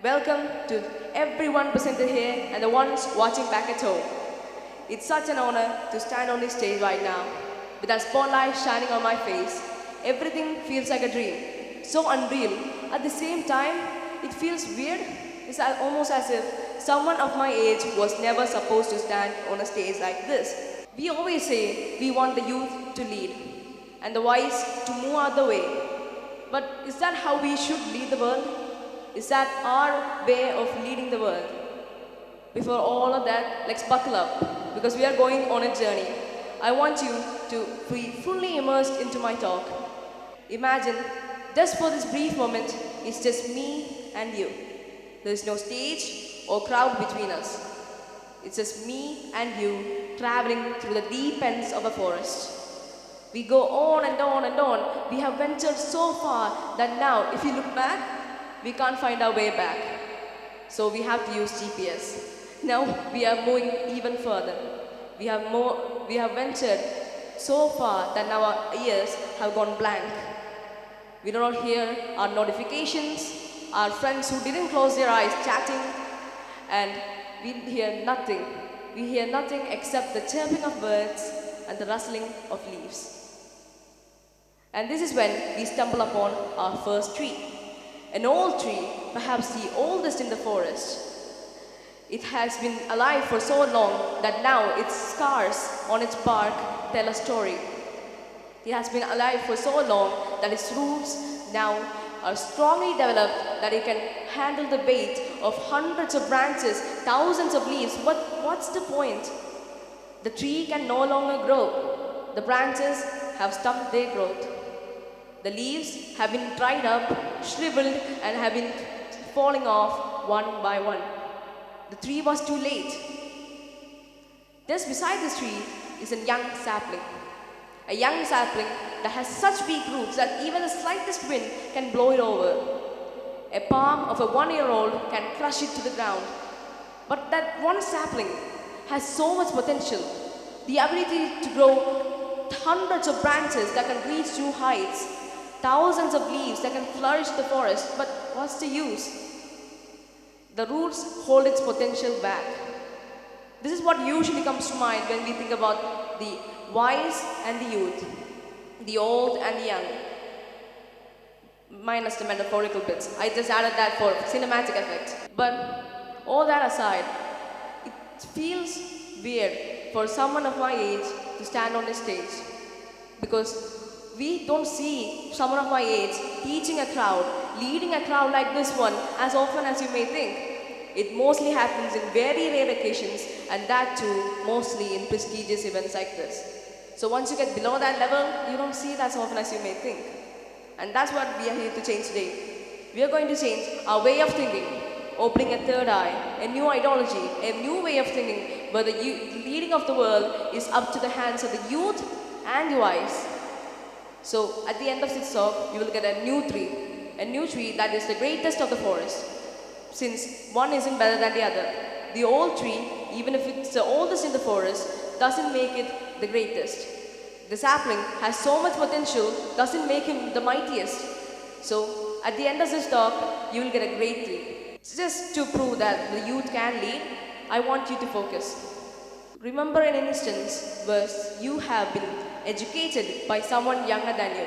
Welcome to everyone presented here and the ones watching back at home. It's such an honor to stand on this stage right now. With that spotlight shining on my face, everything feels like a dream. So unreal. At the same time, it feels weird. It's almost as if someone of my age was never supposed to stand on a stage like this. We always say we want the youth to lead and the wise to move out the way. But is that how we should lead the world? Is that our way of leading the world? Before all of that, let's buckle up because we are going on a journey. I want you to be fully immersed into my talk. Imagine, just for this brief moment, it's just me and you. There is no stage or crowd between us. It's just me and you traveling through the deep ends of a forest. We go on and on and on. We have ventured so far that now, if you look back, we can't find our way back. So we have to use GPS. Now we are moving even further. We have ventured so far that now our ears have gone blank. We do not hear our notifications, our friends who didn't close their eyes chatting, and we hear nothing. We hear nothing except the chirping of birds and the rustling of leaves. And this is when we stumble upon our first tree. An old tree, perhaps the oldest in the forest. It has been alive for so long that now its scars on its bark tell a story. It has been alive for so long that its roots now are strongly developed that it can handle the weight of hundreds of branches, thousands of leaves. But what's the point? The tree can no longer grow. The branches have stopped their growth. The leaves have been dried up, shriveled, and have been falling off one by one. The tree was too late. Just beside this tree is a young sapling. A young sapling that has such weak roots that even the slightest wind can blow it over. A palm of a 1-year-old can crush it to the ground. But that one sapling has so much potential. The ability to grow hundreds of branches that can reach new heights. Thousands of leaves that can flourish the forest, but what's the use? The roots hold its potential back. This is what usually comes to mind when we think about the wise and the youth, the old and the young. Minus the metaphorical bits. I just added that for cinematic effect. But all that aside, it feels weird for someone of my age to stand on a stage because we don't see someone of my age teaching a crowd, leading a crowd like this one as often as you may think. It mostly happens in very rare occasions, and that too mostly in prestigious events like this. So once you get below that level, you don't see it as often as you may think. And that's what we are here to change today. We are going to change our way of thinking, opening a third eye, a new ideology, a new way of thinking where the leading of the world is up to the hands of the youth and the wise. So at the end of this talk, you will get a new tree that is the greatest of the forest, since one isn't better than the other. The old tree, even if it's the oldest in the forest, doesn't make it the greatest. The sapling has so much potential, doesn't make him the mightiest. So at the end of this talk, you will get a great tree. Just to prove that the youth can lead, I want you to focus. Remember an instance where you have been educated by someone younger than you.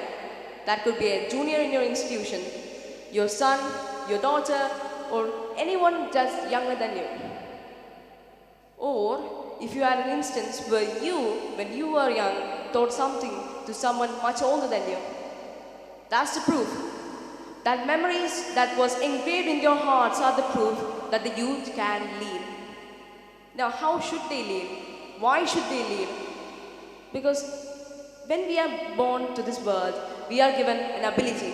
That could be a junior in your institution, your son, your daughter, or anyone just younger than you. Or if you had an instance where you, when you were young, taught something to someone much older than you. That's the proof. That memories that was engraved in your hearts are the proof that the youth can lead. Now, how should they lead? Why should they lead? Because when we are born to this world, we are given an ability,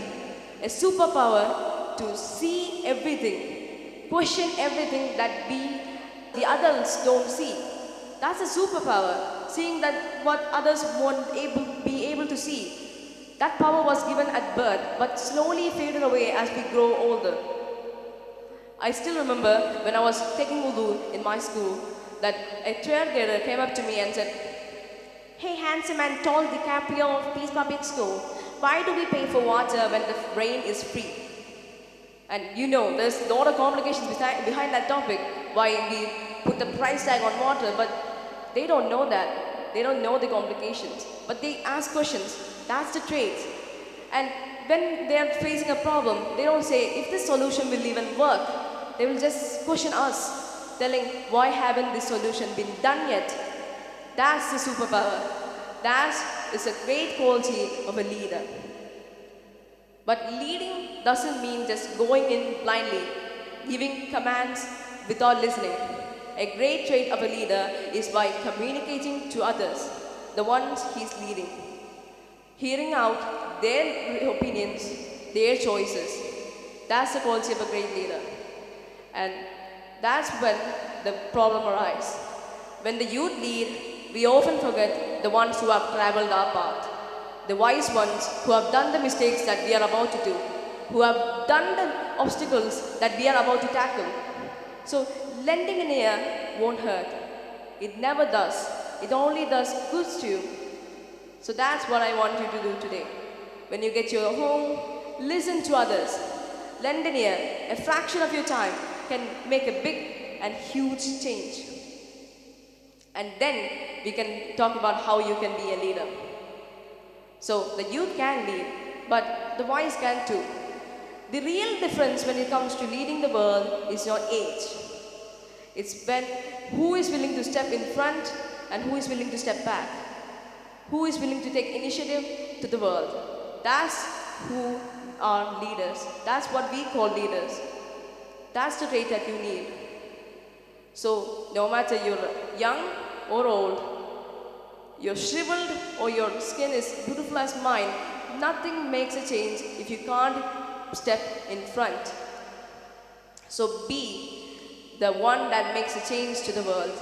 a superpower to see everything, question everything that the adults don't see. That's a superpower, seeing that what others won't be able to see. That power was given at birth, but slowly faded away as we grow older. I still remember when I was taking wudu in my school, that a third grader came up to me and said, "Hey, handsome and tall DiCaprio of Peace Public School, why do we pay for water when the rain is free?" And you know, there's a lot of complications behind that topic, why we put the price tag on water, but they don't know that. They don't know the complications. But they ask questions. That's the trait. And when they are facing a problem, they don't say, if this solution will even work. They will just question us, telling, why haven't this solution been done yet? That's the superpower. That is a great quality of a leader. But leading doesn't mean just going in blindly, giving commands without listening. A great trait of a leader is by communicating to others, the ones he's leading. Hearing out their opinions, their choices. That's the quality of a great leader. And that's when the problem arises. When the youth lead, we often forget the ones who have traveled our path. The wise ones who have done the mistakes that we are about to do, who have done the obstacles that we are about to tackle. So lending an ear won't hurt. It never does. It only does good to you. So that's what I want you to do today. When you get to your home, listen to others. Lend an ear. A fraction of your time can make a big and huge change. And then we can talk about how you can be a leader. So the youth can lead, but the wise can too. The real difference when it comes to leading the world is your age. It's when who is willing to step in front and who is willing to step back. Who is willing to take initiative to the world. That's who are leaders. That's what we call leaders. That's the trait that you need. So no matter you're young or old, you're shriveled or your skin is beautiful as mine, nothing makes a change if you can't step in front. So be the one that makes a change to the world.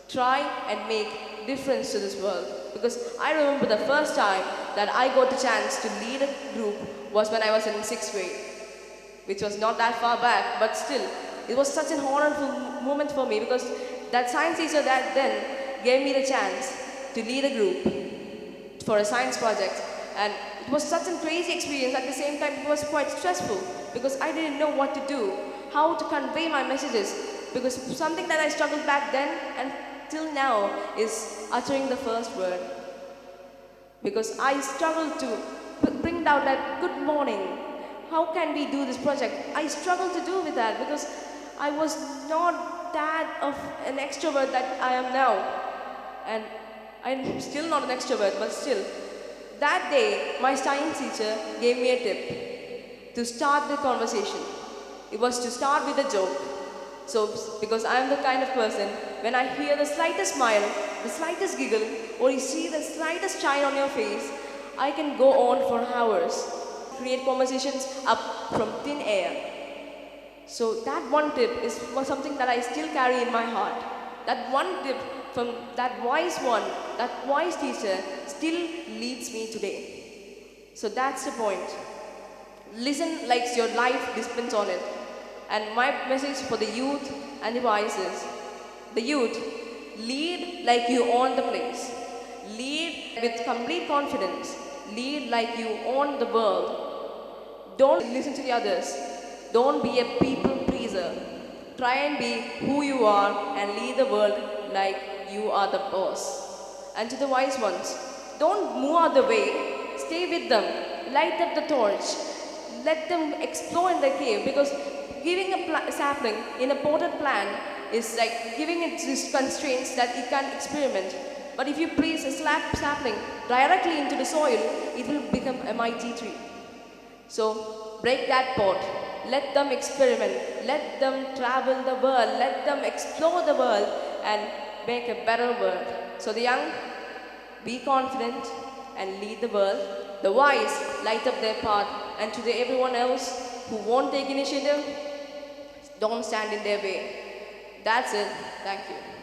Try and make difference to this world. Because I remember the first time that I got the chance to lead a group was when I was in 6th grade, which was not that far back, but still, it was such an honorable moment for me because that science teacher that then gave me the chance to lead a group for a science project. And it was such a crazy experience. At the same time, it was quite stressful because I didn't know what to do, how to convey my messages. Because something that I struggled back then and till now is uttering the first word. Because I struggled to bring down that good morning. How can we do this project? I struggled to do with that because I was not that of an extrovert that I am now. And I'm still not an extrovert, but still. That day, my science teacher gave me a tip to start the conversation. It was to start with a joke. So, because I'm the kind of person, when I hear the slightest smile, the slightest giggle, or you see the slightest shine on your face, I can go on for hours. Create conversations up from thin air. So that one tip was something that I still carry in my heart. That one tip from that wise one, that wise teacher, still leads me today. So that's the point. Listen like your life depends on it. And my message for the youth and the wise is, the youth, lead like you own the place. Lead with complete confidence. Lead like you own the world. Don't listen to the others. Don't be a people pleaser. Try and be who you are and lead the world like you are the boss. And to the wise ones, don't move out of the way. Stay with them. Light up the torch. Let them explore in the cave, because giving a sapling in a potted plant is like giving it these constraints that it can experiment. But if you place a sapling directly into the soil, it will become a mighty tree. So break that pot. Let them experiment. Let them travel the world. Let them explore the world and make a better world. So the young, be confident and lead the world. The wise, light up their path. And to everyone else who won't take initiative, don't stand in their way. That's it. Thank you.